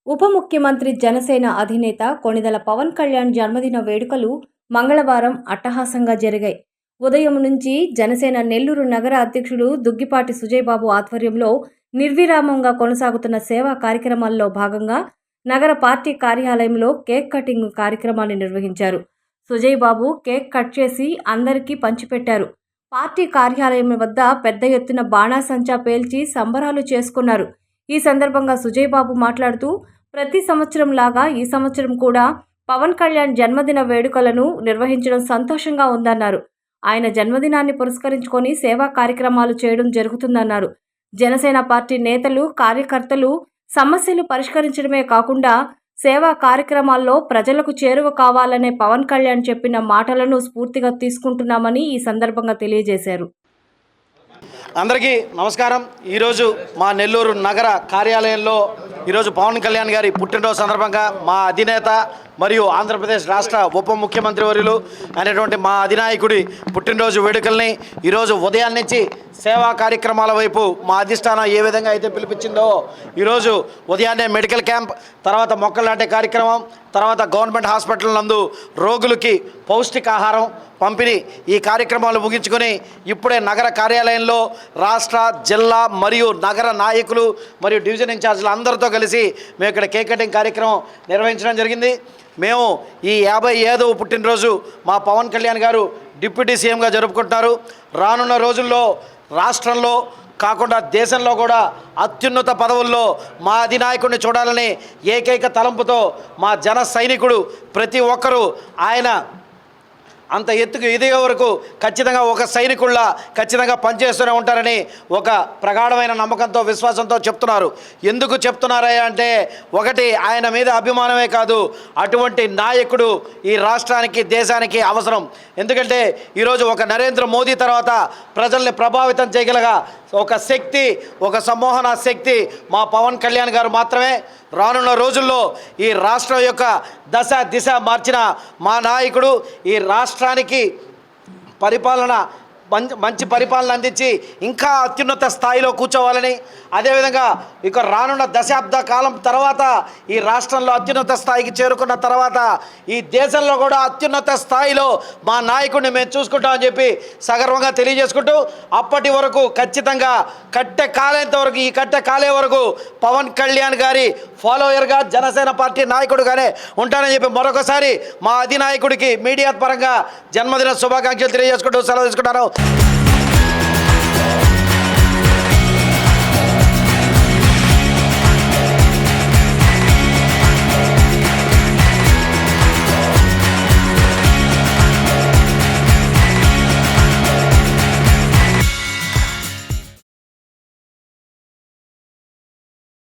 ఉప ముఖ్యమంత్రి జనసేన అధినేత కొణిదెల పవన్ కళ్యాణ్ జన్మదిన వేడుకలు మంగళవారం అట్టహాసంగా జరిగాయి. ఉదయం నుంచి జనసేన నెల్లూరు నగర అధ్యక్షుడు దుగ్గిపాటి సుజయ్ బాబు ఆధ్వర్యంలో నిర్విరామంగా కొనసాగుతున్న సేవా కార్యక్రమాల్లో భాగంగా నగర పార్టీ కార్యాలయంలో కేక్ కటింగ్ కార్యక్రమాన్ని నిర్వహించారు. సుజయ్ బాబు కేక్ కట్ చేసి అందరికీ పంచిపెట్టారు. పార్టీ కార్యాలయం వద్ద పెద్ద ఎత్తున బాణాసంచా పేల్చి సంబరాలు చేసుకున్నారు. ఈ సందర్భంగా సుజయ్ బాబు మాట్లాడుతూ, ప్రతి సంవత్సరం లాగా ఈ సంవత్సరం కూడా పవన్ కళ్యాణ్ జన్మదిన వేడుకలను నిర్వహించడం సంతోషంగా ఉందన్నారు. ఆయన జన్మదినాన్ని పురస్కరించుకొని సేవా కార్యక్రమాలు చేయడం జరుగుతుందన్నారు. జనసేన పార్టీ నేతలు, కార్యకర్తలు సమస్యలు పరిష్కరించడమే కాకుండా సేవా కార్యక్రమాల్లో ప్రజలకు చేరువ కావాలనే పవన్ కళ్యాణ్ చెప్పిన మాటలను స్ఫూర్తిగా తీసుకుంటున్నామని ఈ సందర్భంగా తెలియజేశారు. అందరికీ నమస్కారం. ఈరోజు మా నెల్లూరు నగర కార్యాలయంలో ఈరోజు పవన్ కళ్యాణ్ గారి పుట్టినరోజు సందర్భంగా మా అధినేత మరియు ఆంధ్రప్రదేశ్ రాష్ట్ర ఉప ముఖ్యమంత్రి వర్యులు అనేటువంటి మా అధినాయకుడి పుట్టినరోజు వేడుకల్ని ఈరోజు ఉదయం నుంచి సేవా కార్యక్రమాల వైపు మా అధిష్టానం ఏ విధంగా అయితే పిలిపించిందో ఈరోజు ఉదయాన్నే మెడికల్ క్యాంప్, తర్వాత మొక్కలు నాటే కార్యక్రమం, తర్వాత గవర్నమెంట్ హాస్పిటల్ నందు రోగులకి పౌష్టికాహారం పంపిణీ ఈ కార్యక్రమాలు ముగించుకొని ఇప్పుడే నగర కార్యాలయంలో రాష్ట్ర, జిల్లా మరియు నగర నాయకులు మరియు డివిజన్ ఇన్ఛార్జీలు అందరితో కలిసి మేము ఇక్కడ కేక్ కటింగ్ కార్యక్రమం నిర్వహించడం జరిగింది. మేము ఈ 57వ పుట్టినరోజు మా పవన్ కళ్యాణ్ గారు డిప్యూటీ సీఎంగా జరుపుకుంటున్నారు. రానున్న రోజుల్లో రాష్ట్రంలో కాకుండా దేశంలో కూడా అత్యున్నత పదవుల్లో మా అధినాయకుడిని చూడాలని ఏకైక తలంపుతో మా జన సైనికుడు ప్రతి ఒక్కరూ ఆయన అంత ఎత్తుకు ఎదిగే వరకు ఖచ్చితంగా ఒక సైనికుల్లా ఖచ్చితంగా పనిచేస్తూనే ఉంటారని ఒక ప్రగాఢమైన నమ్మకంతో, విశ్వాసంతో చెప్తున్నారు. ఎందుకు చెప్తున్నారా అంటే, ఒకటి ఆయన మీద అభిమానమే కాదు, అటువంటి నాయకుడు ఈ రాష్ట్రానికి, దేశానికి అవసరం. ఎందుకంటే ఈరోజు ఒక నరేంద్ర మోదీ తర్వాత ప్రజల్ని ప్రభావితం చేయగలగా ఒక శక్తి, ఒక సమ్మోహన శక్తి మా పవన్ కళ్యాణ్ గారు మాత్రమే. రానున్న రోజుల్లో ఈ రాష్ట్రం యొక్క దశ దిశ మార్చిన మా నాయకుడు ఈ రాష్ట్రానికి మంచి పరిపాలన అందించి ఇంకా అత్యున్నత స్థాయిలో కూర్చోవాలని, అదేవిధంగా ఇక రానున్న దశాబ్ద కాలం తర్వాత ఈ రాష్ట్రంలో అత్యున్నత స్థాయికి చేరుకున్న తర్వాత ఈ దేశంలో కూడా అత్యున్నత స్థాయిలో మా నాయకుడిని మేము చూసుకుంటామని చెప్పి సగర్వంగా తెలియజేసుకుంటూ, అప్పటి వరకు ఖచ్చితంగా కట్టె కాలేంత వరకు, ఈ కట్టె కాలే వరకు పవన్ కళ్యాణ్ గారి ఫాలోయర్గా, జనసేన పార్టీ నాయకుడుగానే ఉంటానని చెప్పి మరొకసారి మా అధినాయకుడికి మీడియా పరంగా జన్మదిన శుభాకాంక్షలు తెలియజేసుకుంటూ సెలవు తీసుకుంటాను.